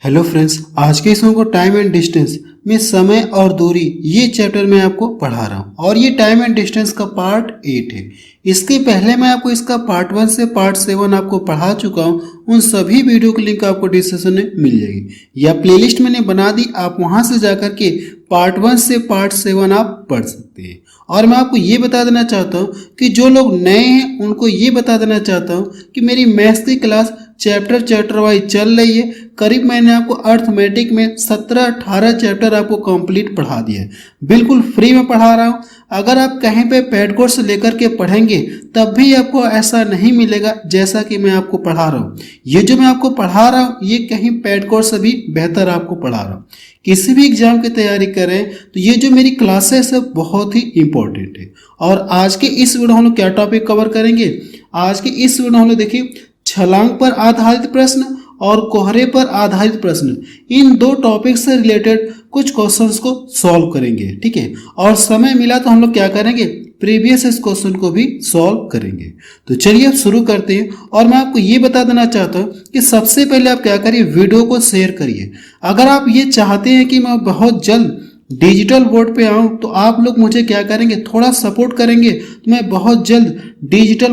Hello friends, आज के इसमें को टाइम एंड डिस्टेंस में समय और दूरी ये चैप्टर मैं आपको पढ़ा रहा हूँ और ये टाइम एंड डिस्टेंस का पार्ट 8 है। इसके पहले मैं आपको इसका पार्ट 1 से पार्ट 7 आपको पढ़ा चुका हूँ। उन सभी वीडियो की लिंक आपको डिस्क्रिप्शन में मिल जाएगी या प्लेलिस्ट मैंने बना दी, आप वहाँ से जाकर के पार्ट 1 से पार्ट 7 आप पढ़ सकते हैं। और मैं आपको ये बता देना चाहता हूँ कि जो लोग नए हैं उनको ये बता देना चाहता हूँ कि मेरी मैथ्स की क्लास चैप्टर वाइज चल रही है। करीब मैंने आपको अर्थमेटिक में 17-18 चैप्टर आपको कंप्लीट पढ़ा दिया है, बिल्कुल फ्री में पढ़ा रहा हूँ। अगर आप कहीं पे पेड कोर्स लेकर के पढ़ेंगे तब भी आपको ऐसा नहीं मिलेगा जैसा कि मैं आपको पढ़ा रहा हूँ। ये जो मैं आपको पढ़ा रहा हूँ ये कहीं पेड कोर्स से भी बेहतर आपको पढ़ा रहा हूँ। किसी भी एग्जाम की तैयारी करें तो ये जो मेरी क्लासेस है बहुत ही इंपॉर्टेंट है। और आज के इस वीडियो हम लोग क्या टॉपिक कवर करेंगे, आज के इस वीडियो हम लोग देखिए छलांग पर आधारित प्रश्न और कोहरे पर आधारित प्रश्न, इन दो टॉपिक से रिलेटेड कुछ क्वेश्चंस को सॉल्व करेंगे, ठीक है। और समय मिला तो हम लोग क्या करेंगे, प्रीवियस इस क्वेश्चन को भी सॉल्व करेंगे। तो चलिए अब शुरू करते हैं। और मैं आपको ये बता देना चाहता हूँ कि सबसे पहले आप क्या करिए, वीडियो को शेयर करिए। अगर आप ये चाहते हैं कि मैं बहुत जल्द डिजिटल बोर्ड पे आऊँ तो आप लोग मुझे क्या करेंगे, थोड़ा सपोर्ट करेंगे तो मैं बहुत जल्द डिजिटल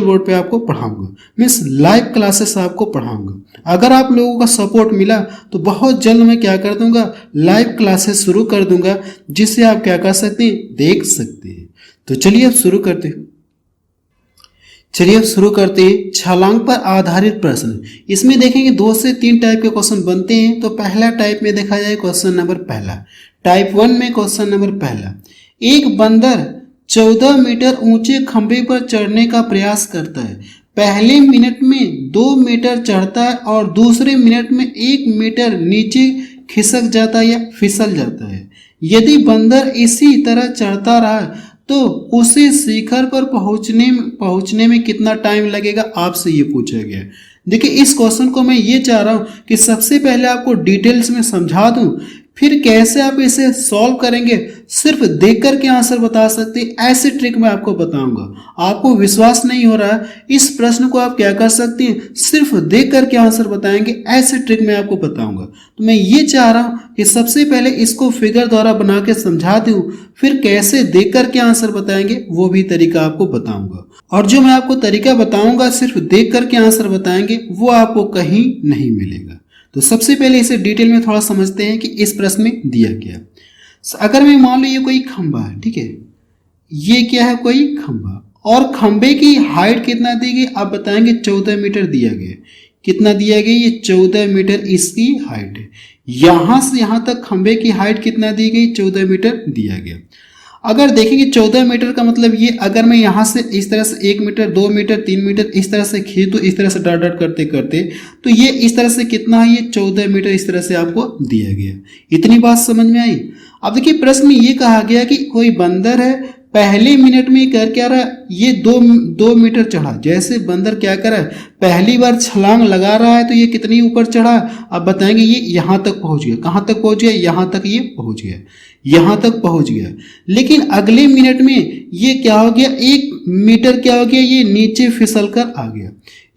बोर्ड पे आपको पढ़ाऊंगा, मीन्स लाइव क्लासेस आपको पढ़ाऊंगा। अगर आप लोगों का सपोर्ट मिला तो बहुत जल्द मैं क्या कर दूंगा, लाइव क्लासेस शुरू कर दूंगा, जिससे आप क्या कर सकते हैं, देख सकते हैं। तो चलिए अब शुरू करते हैं। छलांग पर आधारित प्रश्न। इसमें देखेंगे 2 से 3 टाइप के क्वेश्चन बनते हैं। तो पहला टाइप में देखा जाए क्वेश्चन नंबर पहला, टाइप 1 में क्वेश्चन नंबर पहला, एक बंदर 14 मीटर ऊंचे खंभे पर चढ़ने का प्रयास करता है। पहले मिनट में 2 मीटर चढ़ता है और दूसरे मिनट में 1 मीटर नीचे खिसक जाता है या फिसल जाता है। यदि बंदर इसी तरह चढ़ता रहा तो उसे शिखर पर पहुंचने में कितना टाइम लगेगा, आपसे ये पूछा गया है। देखिए इस क्वेश्चन को मैं ये चाह रहा हूं कि सबसे पहले आपको डिटेल्स में समझा दूं, फिर कैसे आप इसे सॉल्व करेंगे सिर्फ देख करके आंसर बता सकते हैं, ऐसी ट्रिक मैं आपको बताऊंगा। आपको विश्वास नहीं हो रहा है, इस प्रश्न को आप क्या कर सकते हैं, सिर्फ देख करके आंसर बताएंगे, ऐसी ट्रिक मैं आपको बताऊंगा। तो मैं ये चाह रहा हूं कि सबसे पहले इसको फिगर द्वारा बना के समझा दूं, फिर कैसे देख करके आंसर बताएंगे वो भी तरीका आपको बताऊंगा। और जो मैं आपको तरीका बताऊंगा सिर्फ देख करके आंसर बताएंगे वो आपको कहीं नहीं मिलेगा। तो सबसे पहले इसे डिटेल में थोड़ा समझते हैं कि इस प्रश्न में दिया गया। अगर मैं मान लो ये कोई खंबा है, ठीक है, ये क्या है, कोई खंबा, और खंबे की हाइट कितना दी गई, आप बताएंगे 14 मीटर दिया गया। कितना दिया गया, ये 14 मीटर इसकी हाइट है। यहां से यहां तक खंबे की हाइट कितना दी गई, 14 मीटर दिया गया। अगर देखेंगे 14 मीटर का मतलब ये, अगर मैं यहाँ से इस तरह से 1 मीटर 2 मीटर 3 मीटर इस तरह से खींचूं, इस तरह से डॉट डॉट करते करते, तो ये इस तरह से कितना है, ये 14 मीटर इस तरह से आपको दिया गया। इतनी बात समझ में आई। अब देखिए प्रश्न में ये कहा गया कि कोई बंदर है, पहले मिनट में कर क्या रहा है, ये 2 मीटर चढ़ा। जैसे बंदर क्या कर रहा है, पहली बार छलांग लगा रहा है तो ये कितनी ऊपर चढ़ा, अब बताएंगे ये यहां तक पहुंच गया। कहां तक पहुंच गया, यहां तक ये पहुंच गया, यहां तक पहुंच गया। लेकिन अगले मिनट में ये क्या हो गया, 1 मीटर क्या हो गया, ये नीचे फिसल कर आ गया।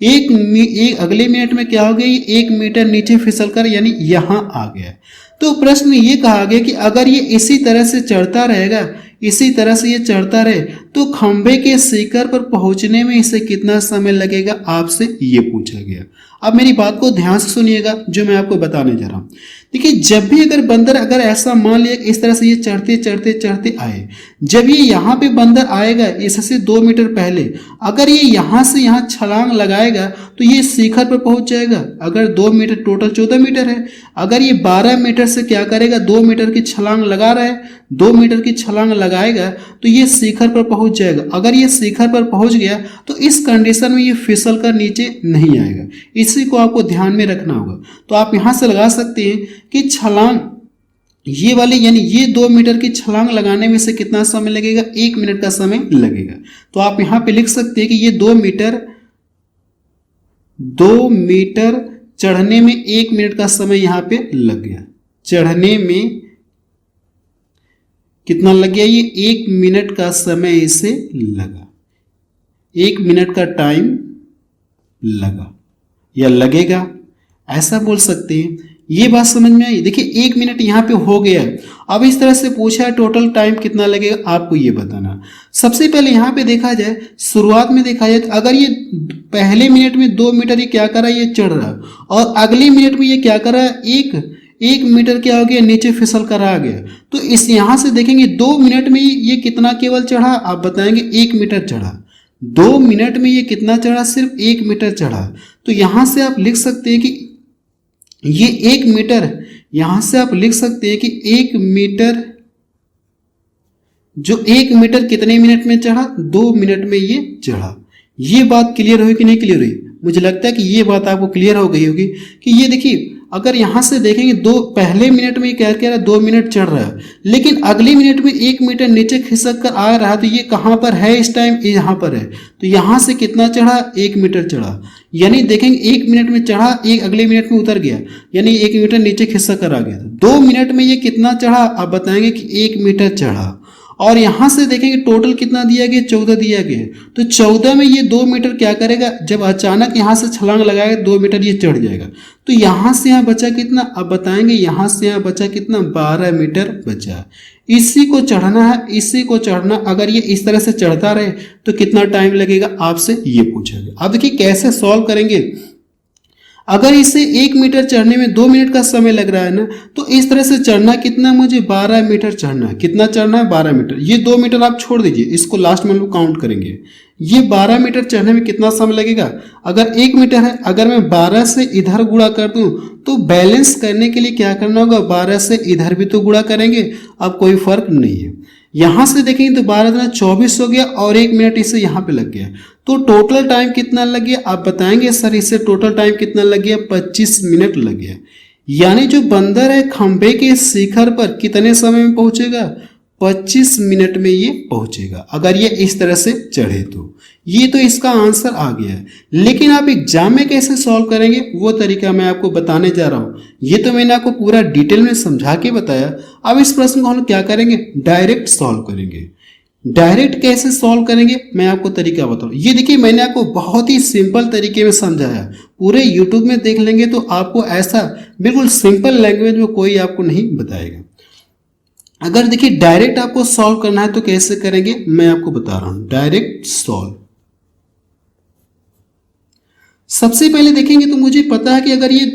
एक अगले मिनट में क्या हो गया, ये 1 मीटर नीचे फिसल कर यानी यहां आ गया। तो प्रश्न में ये कहा गया कि अगर ये इसी तरह से चढ़ता रहेगा, इसी तरह से ये चढ़ता रहे तो खंबे के शिखर पर पहुंचने में इसे कितना समय लगेगा, आपसे ये पूछा गया। अब मेरी बात को ध्यान से सुनिएगा जो मैं आपको बताने जा रहा हूं। देखिए जब भी अगर बंदर, अगर ऐसा मान लिया इस तरह से ये चढ़ते चढ़ते चढ़ते आए, जब ये यहाँ पे बंदर आएगा इससे 2 मीटर पहले, अगर ये यहाँ से यहाँ छलांग लगाएगा तो ये शिखर पर पहुंच जाएगा। अगर 2 मीटर, टोटल 14 मीटर है, अगर ये 12 मीटर से क्या करेगा, 2 मीटर की छलांग लगा रहा है, 2 मीटर की छलांग लगाएगा तो ये शिखर पर पहुंच जाएगा। अगर ये शिखर पर पहुंच गया तो इस कंडीशन में ये फिसल कर नीचे नहीं आएगा। इसी को आपको ध्यान में रखना होगा। तो आप यहां से लगा सकते हैं कि छलांग ये वाली यानी ये 2 मीटर की छलांग लगाने में से कितना समय लगेगा, 1 मिनट का समय लगेगा। तो आप यहां पे लिख सकते हैं कि ये 2 मीटर चढ़ने में 1 मिनट का समय यहां पे लग गया। चढ़ने में कितना लग गया, ये 1 मिनट का समय इसे लगा, 1 मिनट का टाइम लगा या लगेगा, ऐसा बोल सकते हैं। ये बात समझ में आई। देखिए 1 मिनट यहाँ पे हो गया। अब इस तरह से पूछा है टोटल टाइम कितना लगेगा, आपको ये बताना। सबसे पहले यहाँ पे देखा जाए, शुरुआत में देखा जाए तो अगर ये पहले मिनट में 2 मीटर ये क्या कर रहा है, ये चढ़ रहा है, और अगले मिनट में ये क्या कर रहा है, एक मीटर क्या हो गया, नीचे फिसल कर आ गया। तो इस यहाँ से देखेंगे 2 मिनट में ये कितना केवल चढ़ा, आप बताएंगे 1 मीटर चढ़ा। 2 मिनट में ये कितना चढ़ा, सिर्फ 1 मीटर चढ़ा। तो यहाँ से आप लिख सकते हैं कि ये 1 मीटर, यहां से आप लिख सकते हैं कि 1 मीटर, जो 1 मीटर कितने मिनट में चढ़ा, 2 मिनट में ये चढ़ा। ये बात क्लियर हुई कि नहीं क्लियर हुई? मुझे लगता है कि ये बात आपको क्लियर हो गई होगी कि ये देखिए अगर यहां से देखेंगे पहले मिनट में क्या कह रहा है, 2 मिनट चढ़ रहा है, लेकिन अगले मिनट में 1 मीटर नीचे खिसक कर आ रहा है। तो ये कहां पर है इस टाइम, यहाँ पर है। तो यहां से कितना चढ़ा, 1 मीटर चढ़ा। यानी देखेंगे 1 मिनट में चढ़ा, एक अगले मिनट में उतर गया, यानी 1 मीटर नीचे खिसक कर आ गया। 2 मिनट में ये कितना चढ़ा, आप बताएंगे कि 1 मीटर चढ़ा। और यहां से देखेंगे टोटल कितना दिया गया, 14 दिया गया। तो 14 में ये 2 मीटर क्या करेगा, जब अचानक यहां से छलांग लगाएगा 2 मीटर ये चढ़ जाएगा। तो यहां से यहां बचा कितना, अब बताएंगे यहां से यहां बचा कितना, 12 मीटर बचा। इसी को चढ़ना है, इसी को चढ़ना। अगर ये इस तरह से चढ़ता रहे तो कितना टाइम लगेगा, आपसे ये पूछा गया। अब देखिए कैसे सॉल्व करेंगे। अगर इसे 1 मीटर चढ़ने में 2 मिनट का समय लग रहा है ना, तो इस तरह से चढ़ना कितना, मुझे 12 मीटर चढ़ना है। कितना चढ़ना है, 12 मीटर। ये 2 मीटर आप छोड़ दीजिए, इसको लास्ट में हम लोग काउंट करेंगे। ये 12 मीटर चढ़ने में कितना समय लगेगा, अगर 1 मीटर है, अगर मैं 12 से इधर गुणा कर दूं तो बैलेंस करने के लिए क्या करना होगा, 12 से इधर भी तो गुणा करेंगे। अब कोई फर्क नहीं है। यहां से देखेंगे तो 12 दूना 24 हो गया, और 1 मिनट इसे यहां पे लग गया। तो टोटल टाइम कितना लग गया, आप बताएंगे सर इससे टोटल टाइम कितना लग गया, 25 मिनट लग गया। यानी जो बंदर है खंबे के शिखर पर कितने समय में पहुंचेगा, 25 मिनट में ये पहुंचेगा, अगर ये इस तरह से चढ़े तो। ये तो इसका आंसर आ गया है। लेकिन आप एग्जाम में कैसे सॉल्व करेंगे वो तरीका मैं आपको बताने जा रहा हूं। ये तो मैंने आपको पूरा डिटेल में समझा के बताया। अब इस प्रश्न को हम क्या करेंगे, डायरेक्ट सॉल्व करेंगे। डायरेक्ट कैसे सॉल्व करेंगे मैं आपको तरीका बताऊं। ये देखिए मैंने आपको बहुत ही सिंपल तरीके में समझाया। पूरे यूट्यूब में देख लेंगे तो आपको ऐसा बिल्कुल सिंपल लैंग्वेज में कोई आपको नहीं बताएगा। अगर देखिए डायरेक्ट आपको सॉल्व करना है तो कैसे करेंगे मैं आपको बता रहा हूं। डायरेक्ट सॉल्व, सबसे पहले देखेंगे तो मुझे पता है कि अगर ये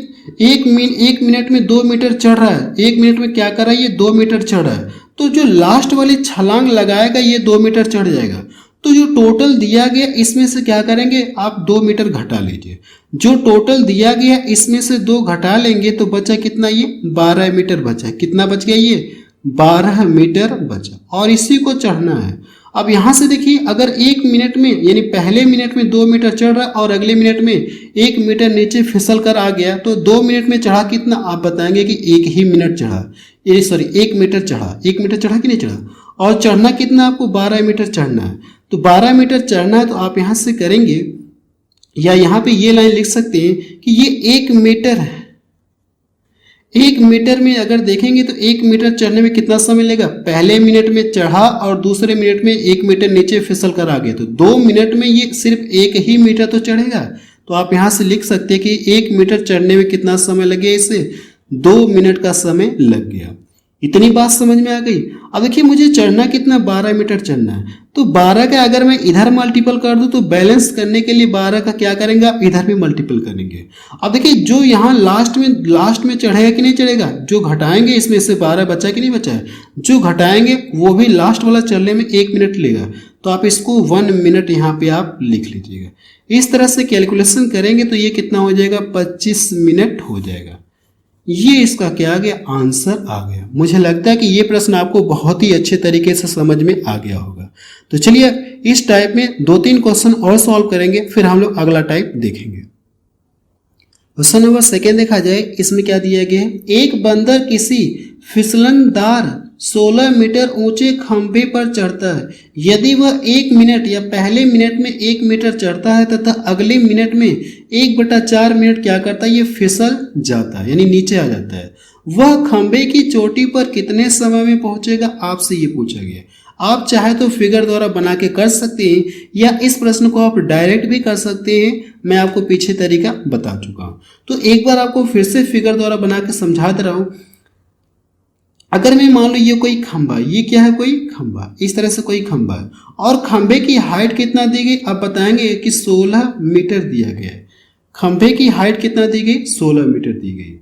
1 मिनट में 2 मीटर चढ़ रहा है, 1 मिनट में क्या कर रहा है, ये 2 मीटर चढ़ रहा है, तो जो लास्ट वाली छलांग लगाएगा ये 2 मीटर चढ़ जाएगा। तो जो टोटल दिया गया इसमें से क्या करेंगे, आप 2 मीटर घटा लीजिए। जो टोटल दिया गया इसमें से 2 घटा लेंगे तो बचा कितना, ये 12 मीटर बचा। कितना बच गया, ये 12 मीटर बचा, और इसी को चढ़ना है। अब यहां से देखिए अगर 1 मिनट में यानी पहले मिनट में 2 मीटर चढ़ रहा है और अगले मिनट में 1 मीटर नीचे फिसल कर आ गया, तो 2 मिनट में चढ़ा कितना, आप बताएंगे कि 1 ही मिनट चढ़ा, 1 मीटर चढ़ा। 1 मीटर चढ़ा कि नहीं चढ़ा, और चढ़ना कितना, आपको 12 मीटर चढ़ना है। तो 12 मीटर चढ़ना है तो आप यहां से करेंगे, या यहां पे ये लाइन लिख सकते हैं कि ये 1 मीटर है। 1 मीटर में अगर देखेंगे तो 1 मीटर चढ़ने में कितना समय लेगा, पहले मिनट में चढ़ा और दूसरे मिनट में 1 मीटर नीचे फिसल कर आ गया, तो 2 मिनट में ये सिर्फ 1 ही मीटर तो चढ़ेगा। तो आप यहां से लिख सकते हैं कि 1 मीटर चढ़ने में कितना समय लगे, इसे 2 मिनट का समय लग गया। इतनी बात समझ में आ गई। अब देखिए मुझे चढ़ना कितना, 12 मीटर चढ़ना है, तो 12 का अगर मैं इधर मल्टीपल कर दूं तो बैलेंस करने के लिए 12 का क्या करेंगे, आप इधर भी मल्टीपल करेंगे। अब देखिए जो यहाँ लास्ट में चढ़ेगा कि नहीं चढ़ेगा, जो घटाएंगे इसमें से 12 बचा कि नहीं बचा है, जो घटाएंगे वो भी लास्ट वाला चढ़ने में 1 मिनट लेगा। तो आप इसको 1 मिनट यहाँ पे आप लिख लीजिएगा। इस तरह से कैलकुलेशन करेंगे तो ये कितना हो जाएगा, 25 मिनट हो जाएगा। ये इसका क्या आ गया, आंसर आ गया। मुझे लगता है कि ये प्रश्न आपको बहुत ही अच्छे तरीके से समझ में आ गया होगा। तो चलिए इस टाइप में 2-3 क्वेश्चन और सॉल्व करेंगे, फिर हम लोग अगला टाइप देखेंगे। क्वेश्चन नंबर 2 देखा जाए, इसमें क्या दिया गया है, एक बंदर किसी फिसलनदार 16 मीटर ऊंचे खंभे पर चढ़ता है। यदि वह 1 मिनट या पहले मिनट में 1 मीटर चढ़ता है तथा अगले मिनट में 1/4 मिनट क्या करता है, ये फिसल जाता है यानी नीचे आ जाता है, वह खंभे की चोटी पर कितने समय में पहुंचेगा, आपसे ये पूछा गया। आप चाहे तो फिगर द्वारा बना के कर सकते हैं, या इस प्रश्न को आप डायरेक्ट भी कर सकते हैं। मैं आपको पीछे तरीका बता चुका हूँ। तो एक बार आपको फिर से फिगर द्वारा बना के समझा दे रहा हूँ। अगर मैं मान लो ये कोई खंभा, ये क्या है, कोई खंभा, इस तरह से कोई खंभा है और खंभे की हाइट कितना दी गई, आप बताएंगे कि 16 मीटर दिया गया है। खंभे की हाइट कितना दी गई, 16 मीटर दी गई।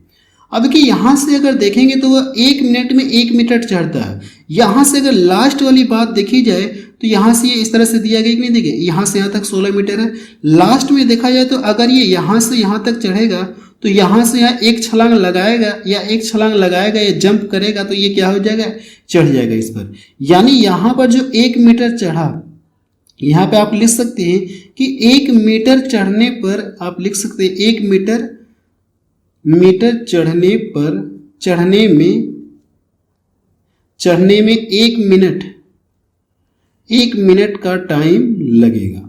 अब कि यहाँ से अगर देखेंगे तो वह 1 मिनट में 1 मीटर चढ़ता है। यहाँ से अगर लास्ट वाली बात देखी जाए तो यहाँ से ये इस तरह से दिया गया कि नहीं दिया गया, यहाँ से यहाँ तक 16 मीटर है। लास्ट में देखा जाए तो अगर ये यहाँ से यहाँ तक चढ़ेगा तो यहाँ से यहाँ एक छलांग लगाएगा या एक छलांग लगाएगा या जंप करेगा तो ये क्या हो जाएगा, चढ़ जाएगा इस पर। यानी यहाँ पर जो 1 मीटर चढ़ा, यहाँ पे आप लिख सकते हैं कि 1 मीटर चढ़ने पर, आप लिख सकते हैं 1 मीटर चढ़ने में 1 मिनट का टाइम लगेगा।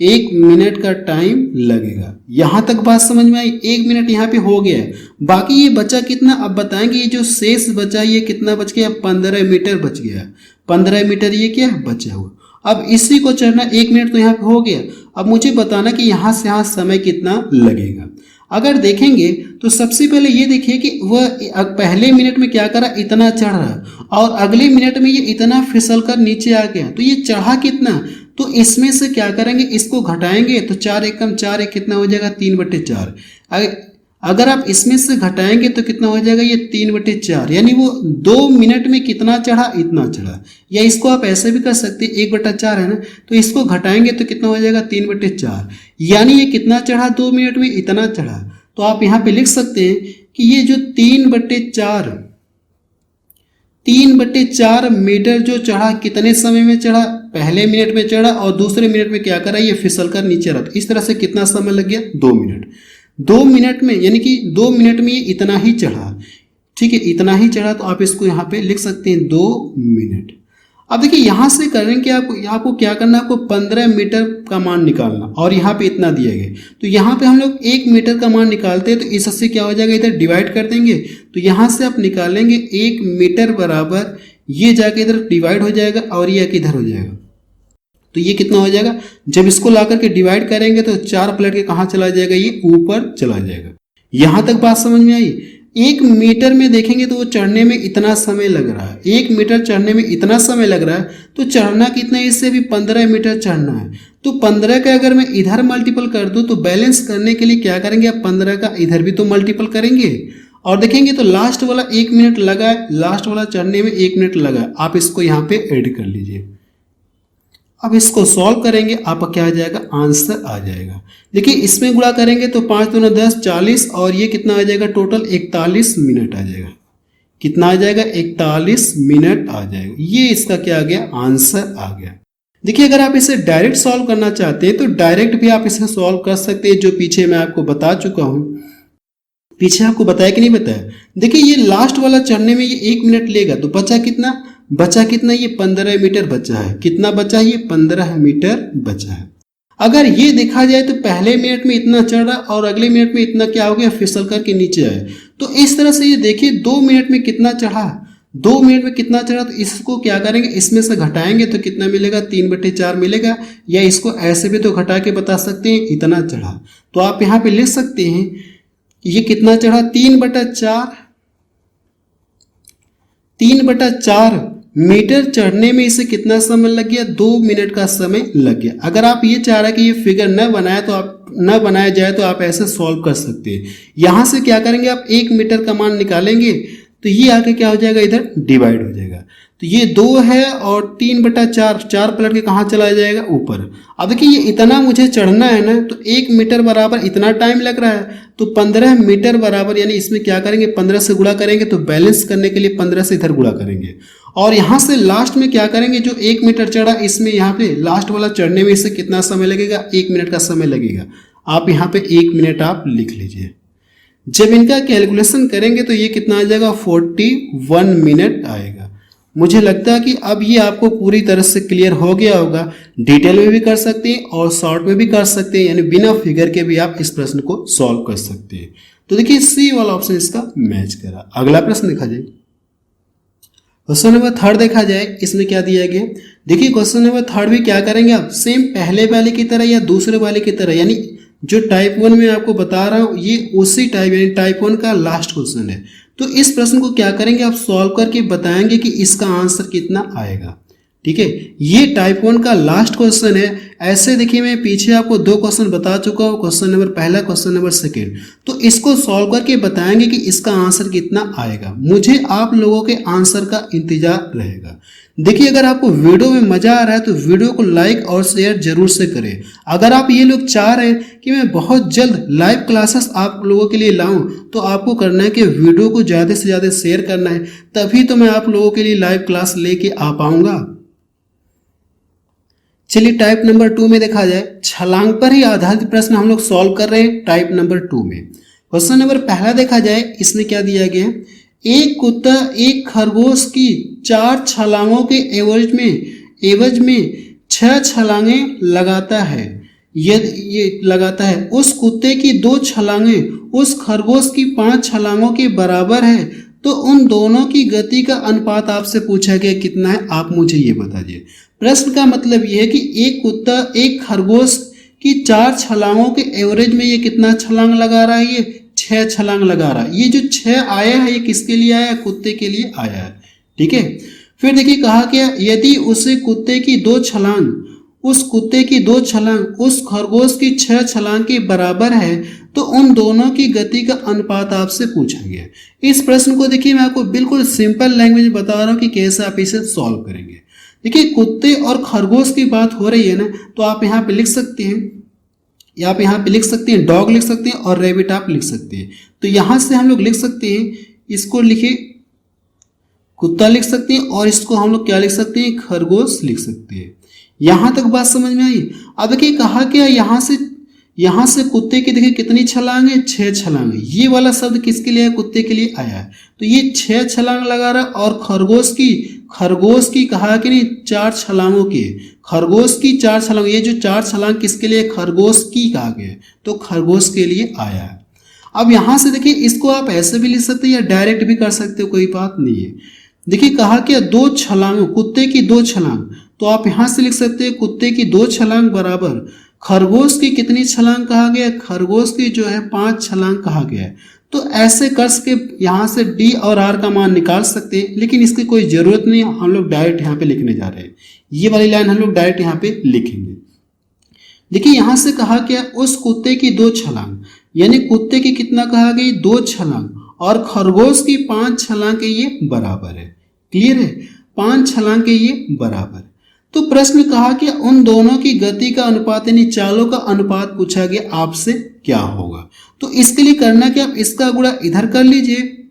1 मिनट का टाइम लगेगा। यहां तक बात समझ में आई। 1 मिनट यहाँ पे हो गया है। बाकी ये बचा कितना, अब बताएंगे। ये जो शेष बचा ये कितना बच गया, 15 मीटर बच गया। 15 मीटर ये क्या है, बचा हुआ। अब इसी को चढ़ना 1 मिनट तो यहाँ पे हो गया। अब मुझे बताना कि यहाँ से यहाँ समय कितना लगेगा। अगर देखेंगे तो सबसे पहले ये देखिए कि वह पहले मिनट में क्या करा, इतना चढ़ रहा और अगले मिनट में ये इतना फिसल कर नीचे आ गया। तो ये चढ़ा कितना, तो इसमें से क्या करेंगे, इसको घटाएंगे तो 4 एकम 4 एक कितना हो जाएगा, 3/4। अगर आप इसमें से घटाएंगे तो कितना हो जाएगा, ये 3/4। यानी वो 2 मिनट में कितना चढ़ा, इतना चढ़ा। या इसको आप ऐसे भी कर सकते हैं, 1/4 है ना, तो इसको घटाएंगे तो कितना हो जाएगा, 3/4। यानी ये कितना चढ़ा, 2 मिनट में इतना चढ़ा। तो आप यहाँ पे लिख सकते हैं कि ये जो 3/4 मीटर जो चढ़ा, कितने समय में चढ़ा, पहले मिनट में चढ़ा और दूसरे मिनट में क्या करा, ये फिसल कर नीचे रहा। इस तरह से कितना समय लग गया, 2 मिनट। 2 मिनट में, यानी कि 2 मिनट में ये इतना ही चढ़ा। ठीक है, इतना ही चढ़ा। तो आप इसको यहाँ पे लिख सकते हैं 2 मिनट। अब देखिए यहाँ से करेंगे, आपको क्या करना है, आपको 15 मीटर का मान निकालना और यहाँ पे इतना दिया गया। तो यहाँ पे हम लोग 1 मीटर का मान निकालते हैं तो इससे क्या हो जाएगा, इधर डिवाइड कर देंगे। तो यहाँ से आप निकालेंगे 1 मीटर बराबर, ये जाके इधर डिवाइड हो जाएगा और ये इधर हो जाएगा। तो ये कितना हो जाएगा, जब इसको ला करके डिवाइड करेंगे तो 4 पलट के कहाँ चला जाएगा, ये ऊपर चला जाएगा। यहां तक बात समझ में आई। 1 मीटर में देखेंगे तो वो चढ़ने में इतना समय लग रहा है। 1 मीटर चढ़ने में इतना समय लग रहा है तो चढ़ना कितना है, इससे भी 15 मीटर चढ़ना है। तो 15 का अगर मैं इधर मल्टीपल कर दूं तो बैलेंस करने के लिए क्या करेंगे, आप 15 का इधर भी तो मल्टीपल करेंगे और देखेंगे तो लास्ट वाला 1 मिनट लगा है, लास्ट वाला चढ़ने में 1 मिनट लगा है। आप इसको यहाँ पे ऐड कर लीजिए। अब इसको सॉल्व करेंगे, आपका क्या आ जाएगा, आंसर आ जाएगा। देखिए इसमें गुणा करेंगे तो 5 दूना 10, 40 और ये कितना आ जाएगा, टोटल 41 मिनट आ जाएगा। कितना आ जाएगा, 41 मिनट आ जाएगा। ये इसका क्या आ गया, आंसर आ गया। देखिए अगर आप इसे डायरेक्ट सॉल्व करना चाहते हैं तो डायरेक्ट भी आप इसे सॉल्व कर सकते हैं, जो पीछे मैं आपको बता चुका हूं। पीछे आपको बताया कि नहीं बताया। देखिए ये लास्ट वाला चढ़ने में ये 1 मिनट लेगा तो बचा कितना, ये 15 मीटर बचा है। कितना बचा है, ये 15 मीटर बचा है। अगर ये देखा जाए तो पहले मिनट में इतना चढ़ा और अगले मिनट में इतना क्या हो गया, फिसल करके नीचे आए। तो इस तरह से ये देखिए 2 मिनट में कितना चढ़ा, 2 मिनट में कितना चढ़ा। तो इसको क्या करेंगे, इसमें से घटाएंगे तो कितना मिलेगा, 3/4 मिलेगा। या इसको ऐसे भी तो घटा के बता सकते हैं, इतना चढ़ा। तो आप यहाँ पे लिख सकते हैं ये कितना चढ़ा, 3/4 मीटर चढ़ने में इसे कितना समय लग गया, 2 मिनट का समय लग गया। अगर आप ये चाह रहे कि ये फिगर न बनाया जाए तो आप ऐसे सॉल्व कर सकते हैं। यहां से क्या करेंगे, आप 1 मीटर का मान निकालेंगे तो ये आके क्या हो जाएगा, इधर डिवाइड हो जाएगा। तो ये 2 है और 3/4, 4 पलट के कहाँ चला जाएगा, ऊपर। अब देखिए ये इतना मुझे चढ़ना है ना, तो 1 मीटर बराबर इतना टाइम लग रहा है। तो 15 मीटर बराबर, यानी इसमें क्या करेंगे, 15 से गुणा करेंगे। तो बैलेंस करने के लिए 15 से इधर गुणा करेंगे और यहाँ से लास्ट में क्या करेंगे, जो 1 मीटर चढ़ा इसमें यहाँ पे लास्ट वाला चढ़ने में इससे कितना समय लगेगा, 1 मिनट का समय लगेगा। आप यहाँ पे 1 मिनट आप लिख लीजिए। जब इनका कैलकुलेशन करेंगे तो ये कितना आ जाएगा, 41 मिनट आएगा। मुझे लगता है कि अब ये आपको पूरी तरह से क्लियर हो गया होगा। डिटेल में भी कर सकते हैं और शॉर्ट में भी कर सकते हैं, यानी बिना फिगर के भी आप इस प्रश्न को सॉल्व कर सकते हैं। तो देखिए सी वाला ऑप्शन इसका मैच करा। अगला प्रश्न देखा जाए, क्वेश्चन नंबर 3 देखा जाए। इसमें क्या दिया गया, देखिए क्वेश्चन नंबर 3 भी क्या करेंगे आप, सेम पहले वाले की तरह या दूसरे वाले की तरह, यानी जो टाइप 1 में आपको बता रहा हूँ ये उसी टाइप यानी टाइप 1 का लास्ट क्वेश्चन है। तो इस प्रश्न को क्या करेंगे, आप सॉल्व करके बताएंगे कि इसका आंसर कितना आएगा। ठीक है, ये टाइप 1 का लास्ट क्वेश्चन है। ऐसे देखिए मैं पीछे आपको 2 क्वेश्चन बता चुका हूँ, क्वेश्चन नंबर पहला, क्वेश्चन नंबर सेकेंड। तो इसको सॉल्व करके बताएंगे कि इसका आंसर कितना आएगा। मुझे आप लोगों के आंसर का इंतजार रहेगा। देखिए अगर आपको वीडियो में मजा आ रहा है तो वीडियो को लाइक और शेयर जरूर से करें। अगर आप ये लोग चाह रहे हैं कि मैं बहुत जल्द लाइव क्लासेस आप लोगों के लिए लाऊं तो आपको करना है कि वीडियो को ज़्यादा से ज़्यादा शेयर करना है, तभी तो मैं आप लोगों के लिए लाइव क्लास लेके आ पाऊंगा। चलिए टाइप नंबर 2 में देखा जाए, छलांग पर ही आधारित प्रश्न हम लोग सॉल्व कर रहे हैं टाइप नंबर 2 में। क्वेश्चन नंबर पहला देखा जाए, इसमें क्या दिया गया है, एक कुत्ता एक खरगोश की 4 छलांगों के एवज में 6 छलांगें लगाता है। यदि ये लगाता है उस कुत्ते की 2 छलांगें उस खरगोश की 5 छलांगों के बराबर है, तो उन दोनों की गति का अनुपात आपसे पूछा गया कितना है, आप मुझे ये बता दीजिए। प्रश्न का मतलब ये है कि एक कुत्ता एक खरगोश की 4 छलांगों के एवरेज में ये कितना छलांग लगा रहा है, ये 6 छलांग लगा रहा है। ये जो 6 आया है ये किसके लिए आया है, कुत्ते के लिए आया है। ठीक है, फिर देखिए कहा गया यदि उस कुत्ते की 2 छलांग उस खरगोश की 6 छलांग के बराबर है, तो उन दोनों की गति का अनुपात आपसे पूछा गया। इस प्रश्न को देखिए मैं आपको बिल्कुल सिंपल लैंग्वेज में बता रहा हूँ कि कैसे आप इसे सॉल्व करेंगे। देखिए कुत्ते और खरगोश की बात हो रही है ना, तो आप यहाँ पे लिख सकते हैं, डॉग लिख सकते हैं और रैबिट आप लिख सकते हैं। तो यहाँ से हम लोग लिख सकते हैं, इसको लिखे कुत्ता लिख सकते हैं और इसको हम लोग क्या लिख सकते हैं, खरगोश लिख सकते हैं। यहाँ तक बात समझ में आई। अब देखिए कहा क्या, यहाँ से कुत्ते की देखिए कितनी छलांग है, 6 छलांग है। ये वाला शब्द किसके लिए है, कुत्ते के लिए आया है। तो ये 6 छलांग लगा रहा है और खरगोश की कहा कि नहीं 4 छलांगों की, खरगोश की 4 छलांग, ये जो 4 छलांग किसके लिए, खरगोश की कहा गया, तो खरगोश के लिए आया है। अब यहाँ से देखिए इसको आप ऐसे भी लिख सकते हैं या डायरेक्ट भी कर सकते हो, कोई बात नहीं है। देखिए कहा क्या 2 छलांग, कुत्ते की 2 छलांग, तो आप यहाँ से लिख सकते हैं कुत्ते की 2 छलांग बराबर खरगोश की कितनी छलांग कहा गया, खरगोश की जो है 5 छलांग कहा गया है। तो ऐसे कर के यहाँ से डी और आर का मान निकाल सकते हैं, लेकिन इसकी कोई ज़रूरत नहीं, हम लोग डायरेक्ट यहाँ पे लिखने जा रहे हैं। ये वाली लाइन हम लोग डायरेक्ट यहाँ पे लिखेंगे। देखिए यहाँ से कहा क्या, उस कुत्ते की 2 छलांग, यानी कुत्ते की कितना कहा गई, 2 छलांग, और खरगोश की 5 छलांग के ये बराबर है। क्लियर है, 5 छलांग के ये बराबर। तो प्रश्न कहा कि उन दोनों की गति का अनुपात यानी चालों का अनुपात पूछा गया, आपसे क्या होगा। तो इसके लिए करना कि आप इसका गुणा इधर कर लीजिए,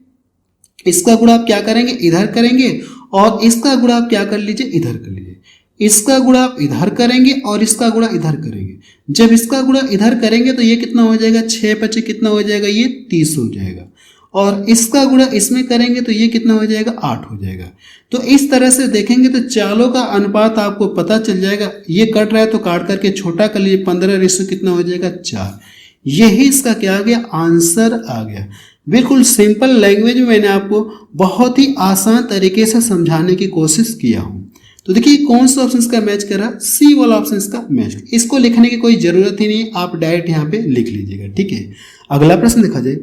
इसका गुणा आप क्या करेंगे, इधर करेंगे, और इसका गुणा आप क्या कर लीजिए, इधर कर लीजिए। इसका गुणा आप इधर करेंगे और इसका गुणा इधर करेंगे। जब इसका गुणा इधर करेंगे तो ये कितना हो जाएगा, 6 × 5 कितना हो जाएगा, ये 30 हो जाएगा। और इसका गुणा इसमें करेंगे तो ये कितना हो जाएगा, 8 हो जाएगा। तो इस तरह से देखेंगे तो चालों का अनुपात आपको पता चल जाएगा। ये कट रहा है तो काट करके छोटा कर लीजिए, 15 कितना हो जाएगा, 4। यही इसका क्या आ गया, आंसर आ गया। बिल्कुल सिंपल लैंग्वेज में मैंने आपको बहुत ही आसान तरीके से समझाने की कोशिश किया हूँ। तो देखिए कौन सा ऑप्शन इसका मैच कर रहा है, सी वाला ऑप्शन इसका मैच। इसको लिखने की कोई जरूरत ही नहीं, आप डायरेक्ट यहाँ पे लिख लीजिएगा। ठीक है, अगला प्रश्न देखा जाए,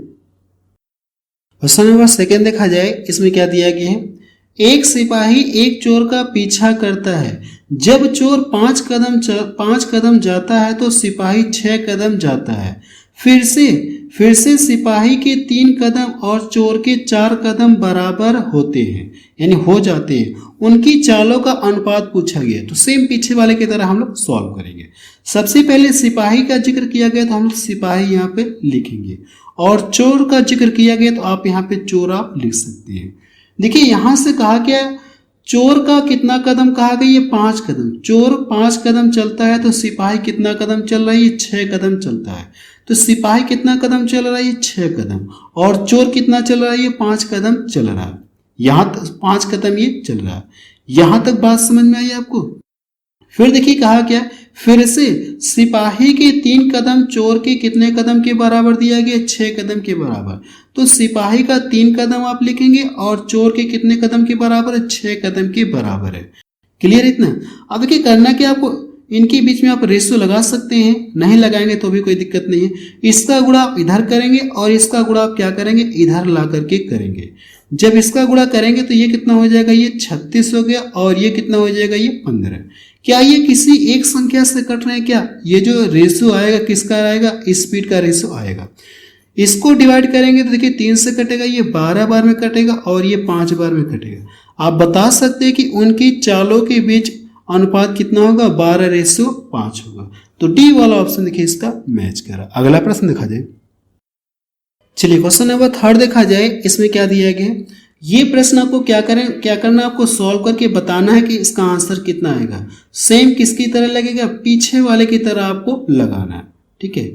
क्वेश्चन नंबर 2 देखा जाए, इसमें क्या दिया गया है, एक सिपाही एक चोर का पीछा करता है। जब चोर 5 कदम जाता है तो सिपाही 6 कदम जाता है। फिर से सिपाही के 3 कदम और चोर के 4 कदम बराबर होते हैं, यानी हो जाते हैं। उनकी चालों का अनुपात पूछा गया। तो सेम पीछे वाले की तरह हम लोग सॉल्व करेंगे। सबसे पहले सिपाही का जिक्र किया गया तो हम लोग सिपाही यहाँ पे लिखेंगे, और चोर का जिक्र किया गया तो आप यहाँ पे चोर आप लिख सकते हैं। देखिए यहाँ से कहा क्या, चोर का कितना कदम कहा गया, ये 5 कदम। चोर 5 कदम चलता है तो सिपाही कितना कदम चल रहा है, ये 6 कदम चलता है। तो सिपाही कितना कदम चल रहा है, ये 6 कदम, और चोर कितना चल रहा है, ये 5 कदम चल रहा है। यहाँ तक 5 कदम ये चल रहा है। यहाँ तक बात समझ में आई आपको। फिर देखिए कहा क्या, फिर से सिपाही के 3 कदम चोर के कितने कदम के बराबर दिया गया, 6 कदम के बराबर। तो सिपाही का 3 कदम आप लिखेंगे और चोर के कितने कदम के बराबर है, 6 कदम के बराबर है। क्लियर इतना। अब देखिए करना क्या आपको, इनके बीच में आप रेशियो लगा सकते हैं, नहीं लगाएंगे तो भी कोई दिक्कत नहीं है। इसका गुणा आप इधर करेंगे और इसका गुणा आप क्या करेंगे, इधर ला करके करेंगे। जब इसका गुणा करेंगे तो ये कितना हो जाएगा, ये 36 हो गया, और ये कितना हो जाएगा, ये 15। क्या ये किसी एक संख्या से कट रहे हैं क्या? ये जो रेशियो आएगा किसका आएगा, स्पीड का रेशियो आएगा। इसको डिवाइड करेंगे तो देखिए 3 से कटेगा, ये 12 बार में कटेगा और ये 5 बार में कटेगा। आप बता सकते हैं कि उनकी चालों के बीच अनुपात कितना होगा, 12:5 होगा। तो डी वाला ऑप्शन देखिए इसका मैच करा। अगला प्रश्न देखा जाए। चलिए क्वेश्चन नंबर 3 देखा जाए। इसमें क्या दिया गया, ये प्रश्न आपको क्या करना है, आपको सॉल्व करके बताना है कि इसका आंसर कितना आएगा। सेम किसकी तरह लगेगा, पीछे वाले की तरह आपको लगाना है। ठीक है,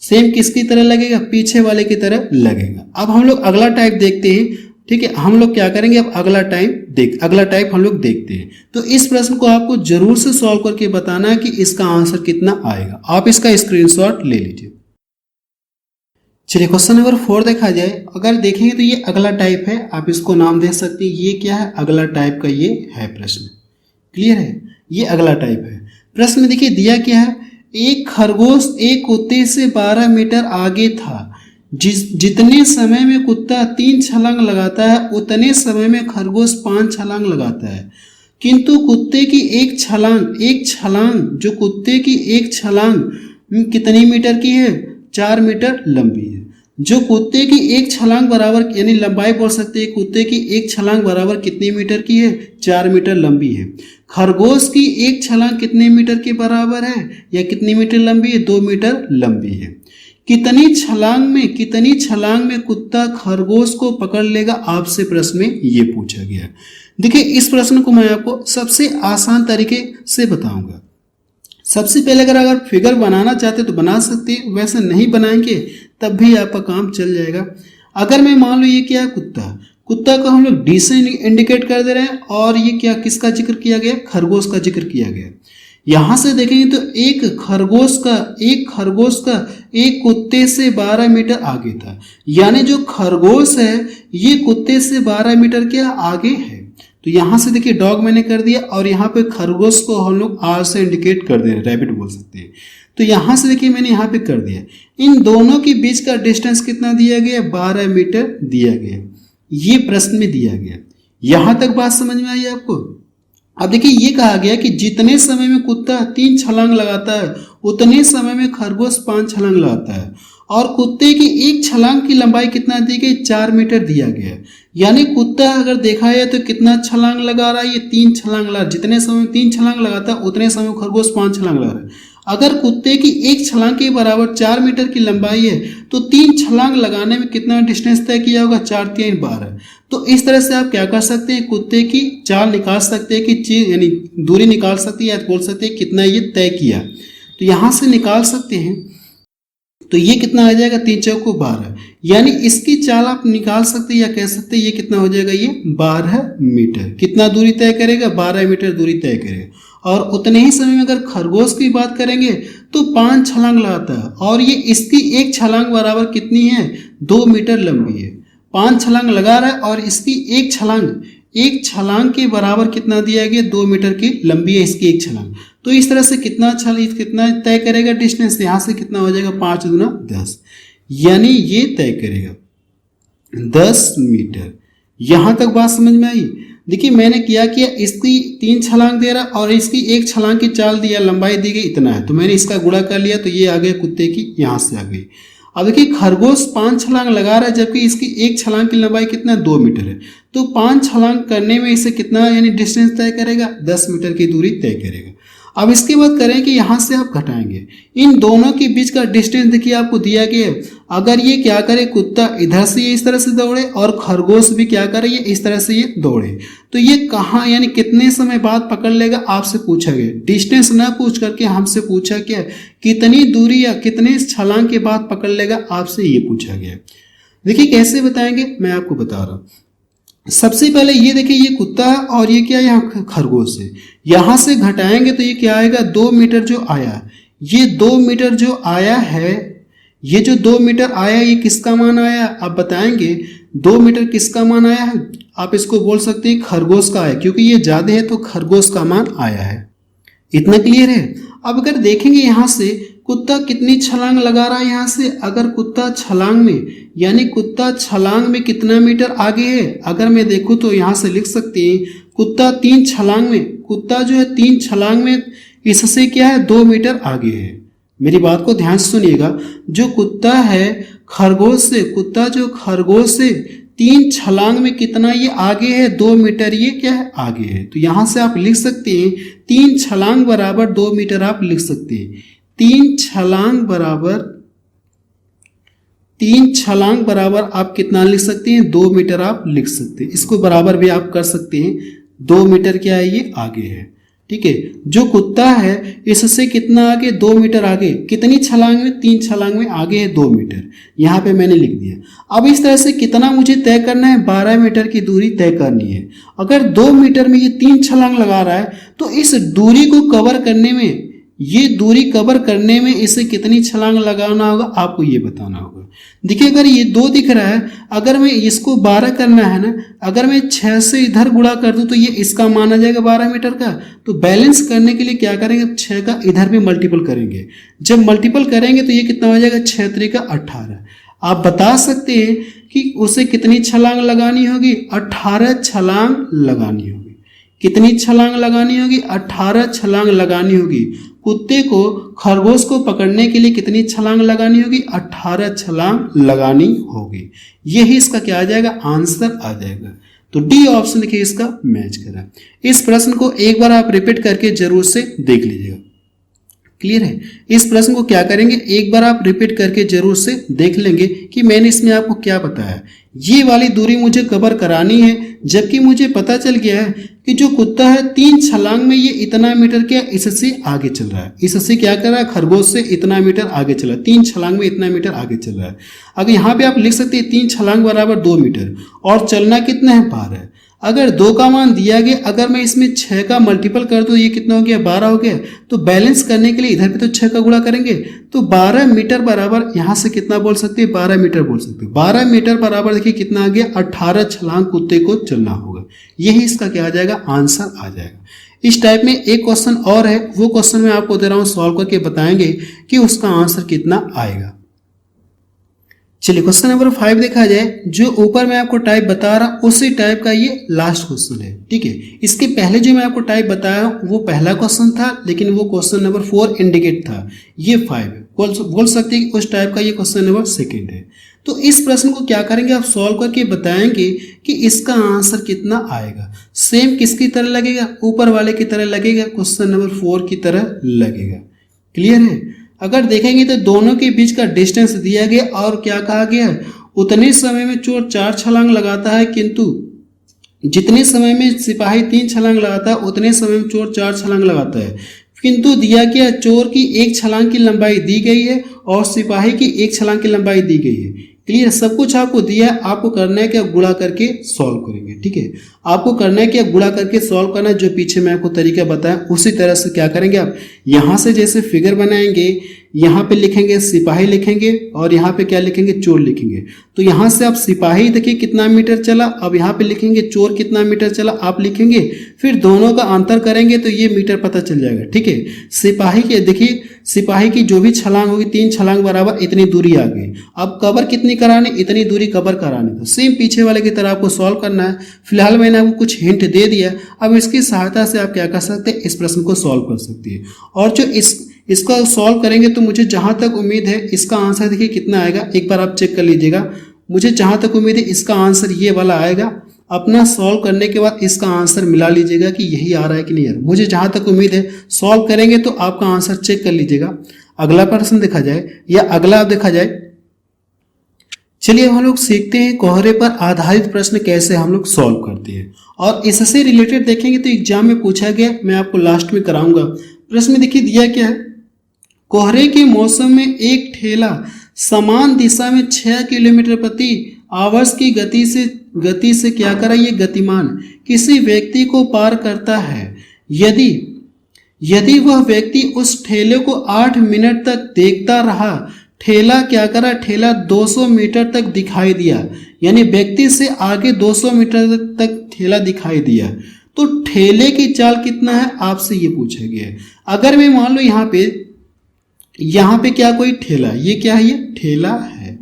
सेम किसकी तरह लगेगा, पीछे वाले की तरह लगेगा। अब हम लोग अगला टाइप देखते हैं। ठीक है, हम लोग क्या करेंगे, अब अगला टाइप हम लोग देखते हैं। तो इस प्रश्न को आपको जरूर से सॉल्व करके बताना है कि इसका आंसर कितना आएगा। आप इसका स्क्रीनशॉट ले लीजिए। चलिए क्वेश्चन नंबर 4 देखा जाए। अगर देखेंगे तो ये अगला टाइप है, आप इसको नाम दे सकते हैं। ये क्या है, अगला टाइप का ये है प्रश्न। क्लियर है, ये अगला टाइप है। प्रश्न में देखिए दिया क्या है, एक खरगोश एक कुत्ते से 12 मीटर आगे था। जितने समय में कुत्ता 3 छलांग लगाता है उतने समय में खरगोश 5 छलांग लगाता है, किंतु कुत्ते की एक छलांग जो कुत्ते की एक छलांग कितनी मीटर की है, 4 मीटर लंबी है। जो कुत्ते की एक छलांग बराबर, यानी लंबाई बोल सकते हैं, कुत्ते की एक छलांग बराबर कितनी मीटर की है, 4 मीटर लंबी है। खरगोश की एक छलांग कितने मीटर के बराबर है, या कितनी मीटर लंबी है, 2 मीटर लंबी है। कितनी छलांग में कुत्ता खरगोश को पकड़ लेगा, आपसे प्रश्न में ये पूछा गया। देखिए इस प्रश्न को मैं आपको सबसे आसान तरीके से बताऊंगा। सबसे पहले अगर फिगर बनाना चाहते तो बना सकते हैं, वैसे नहीं बनाएंगे तब भी आपका काम चल जाएगा। अगर मैं मान लो ये क्या है, कुत्ता को हम लोग डी से इंडिकेट कर दे रहे हैं, और ये क्या किसका जिक्र किया गया, खरगोश का जिक्र किया गया। यहां से देखेंगे तो एक खरगोश का एक कुत्ते से 12 मीटर आगे था, यानी जो खरगोश है ये कुत्ते से 12 मीटर के आगे है। तो यहां से देखिए डॉग मैंने कर दिया, और यहाँ पे खरगोश को हम लोग आर से इंडिकेट कर दे रहे हैं, रैबिट बोल सकते हैं। तो यहां से देखिए मैंने यहाँ पे कर दिया। इन दोनों के बीच का डिस्टेंस कितना दिया गया, 12 मीटर दिया गया। ये प्रश्न में दिया गया। यहां तक बात समझ में आई आपको। अब देखिए ये कहा गया कि जितने समय में कुत्ता 3 छलांग लगाता है उतने समय में खरगोश 5 छलांग लगाता है, और कुत्ते की एक छलांग की लंबाई कितना दी गई, 4 मीटर दिया गया। यानी कुत्ता अगर देखा जाए तो कितना छलांग लगा रहा है, ये 3 छलांग लगा। जितने समय में 3 छलांग लगाता है उतने समय में खरगोश 5 छलांग लगा रहा है। अगर कुत्ते की एक छलांग के बराबर 4 मीटर की लंबाई है तो 3 छलांग लगाने में कितना डिस्टेंस तय किया होगा, 4 3 12। तो इस तरह से आप क्या कर सकते हैं, कुत्ते की चाल निकाल सकते हैं, कि चीज यानी दूरी निकाल सकते हैं, या बोल सकते हैं कितना ये तय किया। तो यहां से निकाल सकते हैं। तो ये कितना आ जाएगा, 3 चौको 12, यानी इसकी चाल आप निकाल सकते हैं, या कह सकते हैं ये कितना हो जाएगा, ये 12 मीटर। कितना दूरी तय करेगा, 12 मीटर दूरी तय करेगा। और उतने ही समय में अगर खरगोश की बात करेंगे तो 5 छलांग लगाता है, और ये इसकी एक छलांग बराबर कितनी है, 2 मीटर लंबी है। 5 छलांग लगा रहा है और इसकी एक छलांग के बराबर कितना दिया गया, 2 मीटर की लंबी है इसकी एक छलांग। तो इस तरह से कितना तय करेगा डिस्टेंस, यहाँ से कितना हो जाएगा, 5 दूना 10, यानी ये तय करेगा 10 मीटर। यहां तक बात समझ में आई। देखिए मैंने क्या किया, इसकी 3 छलांग दे रहा और इसकी एक छलांग की चाल दिया, लंबाई दी गई इतना है, तो मैंने इसका गुणा कर लिया, तो ये आ गया कुत्ते की, यहां से आ गई। अब देखिए खरगोश 5 छलांग लगा रहा है, जबकि इसकी एक छलांग की लंबाई कितना, 2 मीटर है। तो 5 छलांग करने में इसे कितना यानी डिस्टेंस तय करेगा, 10 मीटर की दूरी तय करेगा। अब इसके बाद करें कि यहाँ से आप घटाएंगे, इन दोनों के बीच का डिस्टेंस देखिए आपको दिया गया है। अगर ये क्या करे, कुत्ता इधर से ये इस तरह से दौड़े और खरगोश भी क्या करे, ये इस तरह से ये दौड़े, तो ये कहाँ यानी कितने समय बाद पकड़ लेगा, आपसे पूछा गया। डिस्टेंस ना पूछ करके हमसे पूछा क्या, कितनी दूरी या कितने छलांग के बाद पकड़ लेगा, आपसे ये पूछा गया। देखिए कैसे बताएंगे, मैं आपको बता रहा हूँ। सबसे पहले ये देखिए, ये कुत्ता है और ये क्या, यहाँ खरगोश है। यहां से घटाएंगे तो ये क्या आएगा, 2 मीटर जो आया, ये 2 मीटर जो आया है, ये जो 2 मीटर आया, ये किसका मान आया, आप बताएंगे 2 मीटर किसका मान आया है। आप इसको बोल सकते हैं खरगोश का है, क्योंकि ये ज्यादा है तो खरगोश का मान आया है। इतना क्लियर है। अब अगर देखेंगे यहाँ से कुत्ता कितनी छलांग लगा रहा है, यहाँ से अगर कुत्ता छलांग में, यानी कुत्ता छलांग में कितना मीटर आगे है, अगर मैं देखूँ तो यहाँ से लिख सकते हैं कुत्ता 3 छलांग में, कुत्ता जो है 3 छलांग में इससे क्या है 2 मीटर आगे है। मेरी बात को ध्यान से सुनिएगा, जो कुत्ता है खरगोश से, कुत्ता जो खरगोश से 3 छलांग में कितना ये आगे है 2 मीटर, ये क्या है आगे है। तो यहाँ से आप लिख सकते हैं 3 छलांग बराबर 2 मीटर आप लिख सकते हैं। 3 छलांग बराबर आप कितना लिख सकते हैं 2 मीटर आप लिख सकते हैं। इसको बराबर भी आप कर सकते हैं, 2 मीटर क्या है ये आगे है। ठीक है, जो कुत्ता है इससे कितना आगे 2 मीटर आगे, कितनी छलांग में 3 छलांग में आगे है 2 मीटर, यहाँ पे मैंने लिख दिया। अब इस तरह से कितना मुझे तय करना है 12 मीटर की दूरी तय करनी है। अगर 2 मीटर में ये 3 छलांग लगा रहा है तो इस दूरी को कवर करने में, ये दूरी कवर करने में इसे कितनी छलांग लगाना होगा आपको ये बताना होगा। देखिए अगर ये 2 दिख रहा है, अगर मैं इसको 12 करना है ना, अगर मैं 6 से इधर गुणा कर दूं तो ये इसका मान आ जाएगा 12 मीटर का। तो बैलेंस करने के लिए क्या करेंगे, 6 का इधर भी मल्टीपल करेंगे। जब मल्टीपल करेंगे तो ये कितना हो जाएगा 6 त्रिका 18। आप बता सकते हैं कि उसे कितनी छलांग लगानी होगी, 18 छलांग लगानी होगी। कितनी छलांग लगानी होगी, 18 छलांग लगानी होगी। कुत्ते को, खरगोश को पकड़ने के लिए कितनी छलांग लगानी होगी, 18 छलांग लगानी होगी। यही इसका क्या आ जाएगा आंसर आ जाएगा। तो डी ऑप्शन देखिए इसका मैच करा। इस प्रश्न को एक बार आप रिपीट करके जरूर से देख लीजिएगा। क्लियर है, इस प्रश्न को क्या करेंगे एक बार आप रिपीट करके जरूर से देख लेंगे कि मैंने इसमें आपको क्या बताया। ये वाली दूरी मुझे कवर करानी है, जबकि मुझे पता चल गया है कि जो कुत्ता है 3 छलांग में ये इतना मीटर क्या इससे आगे चल रहा है, इससे क्या कर रहा है खरगोश से इतना मीटर आगे चल रहा है, 3 छलांग में इतना मीटर आगे चल रहा है। अगर यहाँ पे आप लिख सकते हैं 3 छलांग बराबर 2 मीटर और चलना कितना है 12। अगर 2 का मान दिया गया, अगर मैं इसमें 6 का मल्टीपल कर दूं ये कितना हो गया 12 हो गया। तो बैलेंस करने के लिए इधर पे तो 6 का गुणा करेंगे, तो 12 मीटर बराबर यहाँ से कितना बोल सकते हैं 12 मीटर बोल सकते हैं। 12 मीटर बराबर देखिए कितना आ गया 18 छलांग कुत्ते को चलना होगा। यही इसका क्या आ जाएगा आंसर आ जाएगा। इस टाइप में एक क्वेश्चन और है, वो क्वेश्चन मैं आपको दे रहा हूँ, सॉल्व करके बताएंगे कि उसका आंसर कितना आएगा। चलिए क्वेश्चन नंबर 5 देखा जाए। जो ऊपर मैं आपको टाइप बता रहा उसी टाइप का ये लास्ट क्वेश्चन है। ठीक है, इसके पहले जो मैं आपको टाइप बताया वो पहला क्वेश्चन था, लेकिन वो क्वेश्चन नंबर 4 इंडिकेट था। ये 5 है, बोल सकते हैं कि उस टाइप का ये क्वेश्चन नंबर 2 है। तो इस प्रश्न को क्या करेंगे आप सॉल्व करके बताएंगे कि इसका आंसर कितना आएगा। सेम किसकी तरह लगेगा, ऊपर वाले की तरह लगेगा, क्वेश्चन नंबर 4 की तरह लगेगा। क्लियर है। अगर देखेंगे तो दोनों के बीच का डिस्टेंस दिया गया और क्या कहा गया, उतने समय में चोर 4 छलांग लगाता है, किंतु जितने समय में सिपाही 3 छलांग लगाता है उतने समय में चोर 4 छलांग लगाता है। किंतु दिया गया चोर की 1 छलांग की लंबाई दी गई है और सिपाही की 1 छलांग की लंबाई दी गई है। क्लियर, सब कुछ आपको दिया है, आपको करना है क्या गुणा करके सॉल्व करेंगे। ठीक है, आपको करना है क्या गुणा करके सॉल्व करना है। जो पीछे मैं आपको तरीका बताया उसी तरह से क्या करेंगे आप, यहाँ से जैसे फिगर बनाएंगे, यहाँ पे लिखेंगे सिपाही लिखेंगे और यहाँ पे क्या लिखेंगे चोर लिखेंगे। तो यहाँ से आप सिपाही देखिए कितना मीटर चला, अब यहाँ पे लिखेंगे चोर कितना मीटर चला आप लिखेंगे, फिर दोनों का अंतर करेंगे तो ये मीटर पता चल जाएगा। ठीक है, सिपाही के देखिए सिपाही की जो भी छलांग होगी 3 छलांग बराबर इतनी दूरी आ गई। अब कवर कितनी करानी, इतनी दूरी कवर करानी। तो सेम पीछे वाले की तरह आपको सॉल्व करना है। फिलहाल मैंने आपको कुछ हिंट दे दिया, अब इसकी सहायता से आप क्या कर सकते हैं इस प्रश्न को सॉल्व कर सकते हैं। और जो इसका सॉल्व करेंगे तो मुझे जहां तक उम्मीद है इसका आंसर देखिए कितना आएगा, एक बार आप चेक कर लीजिएगा। मुझे जहां तक उम्मीद है इसका आंसर ये वाला आएगा। अपना सॉल्व करने के बाद इसका आंसर मिला लीजिएगा कि यही आ रहा है कि नहीं आ रहा। मुझे जहां तक उम्मीद है सॉल्व करेंगे तो आपका आंसर चेक कर लीजिएगा। अगला प्रश्न देखा जाए या अगला देखा जाए। चलिए हम लोग सीखते हैं कोहरे पर आधारित प्रश्न कैसे हम लोग सॉल्व करते हैं, और इससे रिलेटेड देखेंगे तो एग्जाम में पूछा गया, मैं आपको लास्ट में कराऊंगा। प्रश्न में देखिए दिया क्या है, कोहरे के मौसम में एक ठेला समान दिशा में 6 किलोमीटर प्रति आवर्स की गति से क्या करा, ये गतिमान किसी व्यक्ति को पार करता है। यदि वह व्यक्ति उस ठेले को 8 मिनट तक देखता रहा, ठेला क्या करा, ठेला 200 मीटर तक दिखाई दिया, यानी व्यक्ति से आगे 200 मीटर तक ठेला दिखाई दिया। तो ठेले की चाल कितना है आपसे ये पूछा गया है। अगर मैं मान लो यहाँ पे क्या कोई ठेला, ये क्या है, ये ठेला है,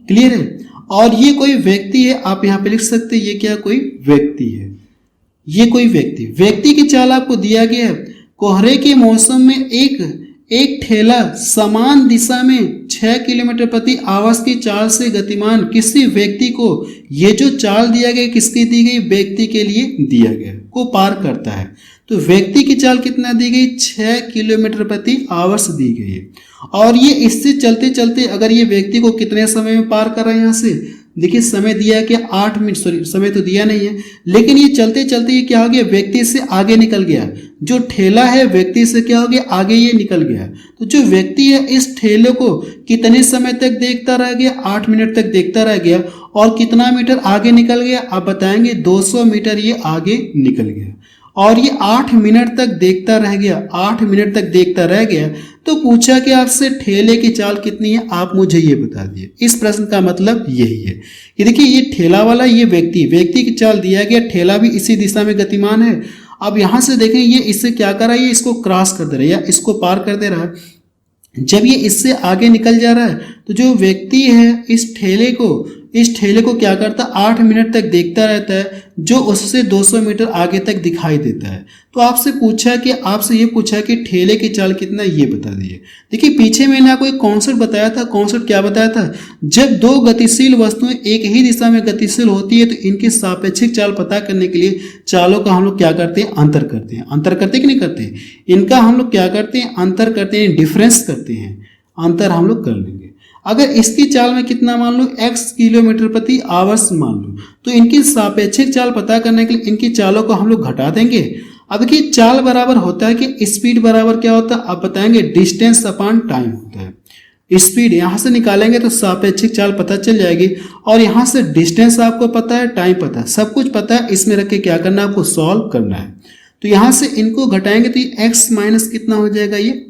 क्लियर है, और ये कोई व्यक्ति है, आप यहाँ पे लिख सकते हैं ये क्या कोई व्यक्ति है, ये कोई व्यक्ति की चाल आपको दिया गया है। कोहरे के मौसम में एक ठेला समान दिशा में 6 किलोमीटर प्रति आवर्स की चाल से गतिमान किसी व्यक्ति को, ये जो चाल दिया गया किसकी दी गई, व्यक्ति के लिए दिया गया, को पार करता है। तो व्यक्ति की चाल कितना दी गई, 6 किलोमीटर प्रति आवर्स दी गई है। और ये इससे चलते चलते अगर ये व्यक्ति को कितने समय में पार कर रहा है, यहाँ से देखिए समय दिया है कि 8 मिनट, सॉरी समय तो दिया नहीं है, लेकिन ये चलते चलते ये क्या हो गया, व्यक्ति से आगे निकल गया। जो ठेला है व्यक्ति से क्या हो गया, आगे ये निकल गया। तो जो व्यक्ति है इस ठेले को कितने समय तक देखता रह गया, 8 मिनट तक देखता रह गया, और कितना मीटर आगे निकल गया, आप बताएंगे 200 मीटर ये आगे निकल गया। और ये 8 मिनट तक देखता रह गया, 8 मिनट तक देखता रह गया। तो पूछा कि आपसे ठेले की चाल कितनी है, आप मुझे ये बता दिए। इस प्रश्न का मतलब यही है कि देखिए ये ठेला वाला, ये व्यक्ति की चाल दिया गया, ठेला भी इसी दिशा में गतिमान है। अब यहाँ से देखें ये इससे क्या कर रहा है, ये इसको क्रॉस कर दे रहा है या इसको पार कर दे रहा है। जब ये इससे आगे निकल जा रहा है तो जो व्यक्ति है इस ठेले को क्या करता है, 8 मिनट तक देखता रहता है, जो उससे 200 मीटर आगे तक दिखाई देता है। तो आपसे ये पूछा कि ठेले की चाल कितना, ये बता दिए। देखिए पीछे मैंने आपको एक कॉन्सेप्ट बताया था। कॉन्सेप्ट क्या बताया था, जब दो गतिशील वस्तुएं एक ही दिशा में गतिशील होती है तो इनकी सापेक्षिक चाल पता करने के लिए चालों का हम लोग क्या करते हैं, अंतर करते हैं। अंतर करते कि नहीं करते, इनका हम लोग क्या करते हैं, अंतर करते हैं, डिफरेंस करते हैं। अंतर हम लोग कर लेंगे। अगर इसकी चाल में कितना मान लो, x किलोमीटर प्रति आवर्स मान लो, तो इनकी सापेक्षिक चाल पता करने के लिए इनकी चालों को हम लोग घटा देंगे। अब देखिए चाल बराबर होता है कि स्पीड बराबर क्या होता है, आप बताएंगे डिस्टेंस अपॉन टाइम होता है। स्पीड यहाँ से निकालेंगे तो सापेक्षिक चाल पता चल जाएगी, और यहाँ से डिस्टेंस आपको पता है, टाइम पता है, सब कुछ पता है। इसमें रख के क्या करना है, आपको सॉल्व करना है। तो यहाँ से इनको घटाएंगे तो ये x माइनस कितना हो जाएगा, ये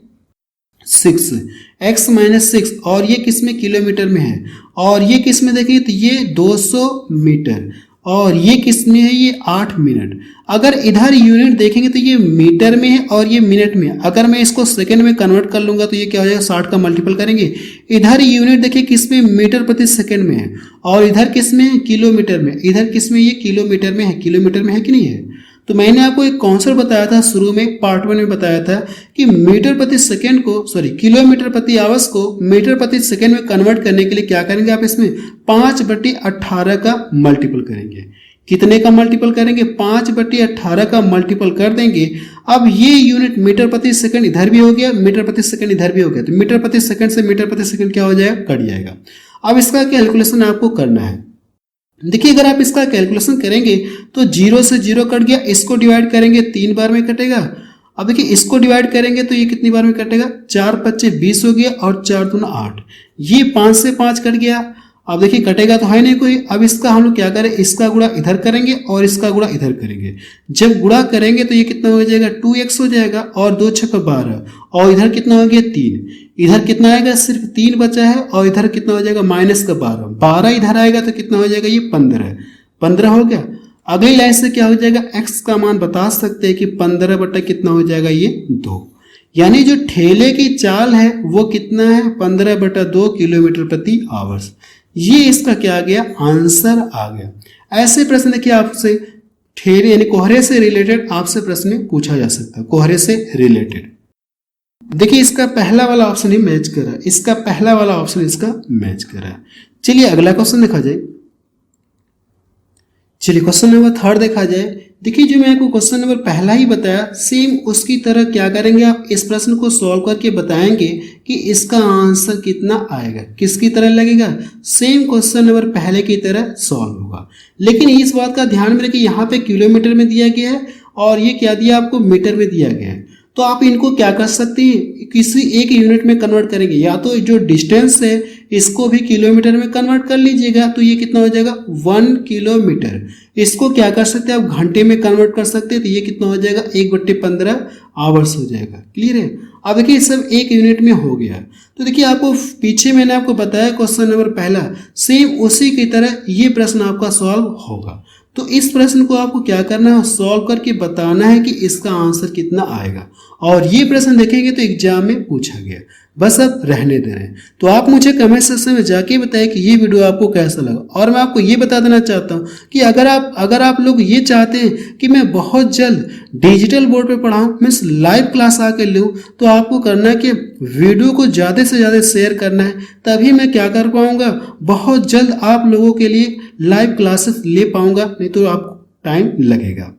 6, x माइनस 6, और ये किस में, किलोमीटर में है, और ये किस में देखिए तो ये 200 मीटर, और ये किस में है, ये 8 मिनट। अगर इधर यूनिट देखेंगे तो ये मीटर में है और ये मिनट में है। अगर मैं इसको सेकंड में कन्वर्ट कर लूंगा तो ये क्या हो जाएगा, 60 का मल्टीपल करेंगे। इधर यूनिट देखिए किस में, मीटर प्रति सेकंड में है, और इधर किस में है, किलोमीटर में। इधर किस में, ये किलोमीटर में है, किलोमीटर में है कि नहीं है। तो मैंने आपको एक कॉन्सेप्ट बताया था शुरू में, पार्ट 1 में बताया था कि मीटर प्रति सेकंड को, किलोमीटर प्रति आवर्स को मीटर प्रति सेकंड में कन्वर्ट करने के लिए क्या करेंगे, आप इसमें 5/18 का मल्टीपल करेंगे। कितने का मल्टीपल करेंगे, 5/18 का मल्टीपल कर देंगे। अब ये यूनिट मीटर प्रति सेकंड इधर भी हो गया, मीटर प्रति सेकंड इधर भी हो गया, तो मीटर प्रति सेकंड से मीटर प्रति सेकंड क्या हो जाएगा, कट जाएगा। अब इसका कैलकुलेशन आपको करना है। देखिए अगर आप इसका कैलकुलेशन करेंगे तो 0 से 0 कट गया, इसको डिवाइड करेंगे 3 बार में कटेगा। अब देखिए इसको डिवाइड करेंगे तो ये कितनी बार में कटेगा, 4 5 20 हो गया, और 4 दूना 8, ये 5 से 5 कट गया। अब देखिए कटेगा तो है नहीं कोई। अब इसका हम लोग क्या करें, इसका गुणा इधर करेंगे और इसका गुणा इधर करेंगे। जब गुणा करेंगे तो ये कितना हो जाएगा, 2x हो जाएगा, और 2 6 12, और इधर कितना हो गया, 3। इधर कितना आएगा, सिर्फ 3 बचा है, और इधर कितना हो जाएगा, माइनस का 12 इधर आएगा तो कितना हो जाएगा, ये 15 हो गया। अगली लाइन से क्या हो जाएगा, x का मान बता सकते हैं कि 15 बटा कितना हो जाएगा, ये 2। यानी जो ठेले की चाल है वो कितना है, 15/2 किलोमीटर प्रति आवर्स। ये इसका क्या आ गया, आंसर आ गया। ऐसे प्रश्न देखिए आपसे ठेले यानी कोहरे से रिलेटेड आपसे प्रश्न पूछा जा सकता है, कोहरे से रिलेटेड। देखिए इसका पहला वाला ऑप्शन ही मैच कर रहा है, इसका पहला वाला ऑप्शन इसका मैच कर रहा है। चलिए अगला क्वेश्चन देखा जाए। चलिए क्वेश्चन नंबर 3 देखा जाए। देखिए जो मैं आपको क्वेश्चन नंबर पहला ही बताया, सेम उसकी तरह क्या करेंगे, आप इस प्रश्न को सॉल्व करके बताएंगे कि इसका आंसर कितना आएगा, किसकी तरह लगेगा, सेम क्वेश्चन नंबर पहले की तरह सॉल्व होगा। लेकिन इस बात का ध्यान में रखिए, यहाँ पे किलोमीटर में दिया गया है और ये क्या दिया आपको, मीटर में दिया गया है। तो आप इनको क्या कर सकते हैं, किसी एक यूनिट में कन्वर्ट करेंगे, या तो जो डिस्टेंस है इसको भी किलोमीटर में कन्वर्ट कर लीजिएगा, तो ये कितना हो जाएगा, 1 किलोमीटर। इसको क्या कर सकते हैं आप, घंटे में कन्वर्ट कर सकते हैं, तो ये कितना हो जाएगा, 1/15 आवर्स हो जाएगा। क्लियर है। अब देखिए सब एक यूनिट में हो गया। तो देखिए आपको पीछे मैंने आपको बताया क्वेश्चन नंबर पहला, सेम उसी की तरह ये प्रश्न आपका सॉल्व होगा। तो इस प्रश्न को आपको क्या करना है, सॉल्व करके बताना है कि इसका आंसर कितना आएगा। और ये प्रश्न देखेंगे तो एग्जाम में पूछा गया, बस अब रहने दे रहे हैं। तो आप मुझे कमेंट सेक्शन में जाके बताएं कि ये वीडियो आपको कैसा लगा। और मैं आपको ये बता देना चाहता हूँ कि अगर आप लोग ये चाहते हैं कि मैं बहुत जल्द डिजिटल बोर्ड पे पढ़ाऊँ, मीन्स लाइव क्लास आके लूँ, तो आपको करना है कि वीडियो को ज़्यादा से ज़्यादा शेयर करना है, तभी मैं क्या कर पाऊँगा, बहुत जल्द आप लोगों के लिए लाइव क्लासेस ले पाऊँगा, नहीं तो आपको टाइम लगेगा।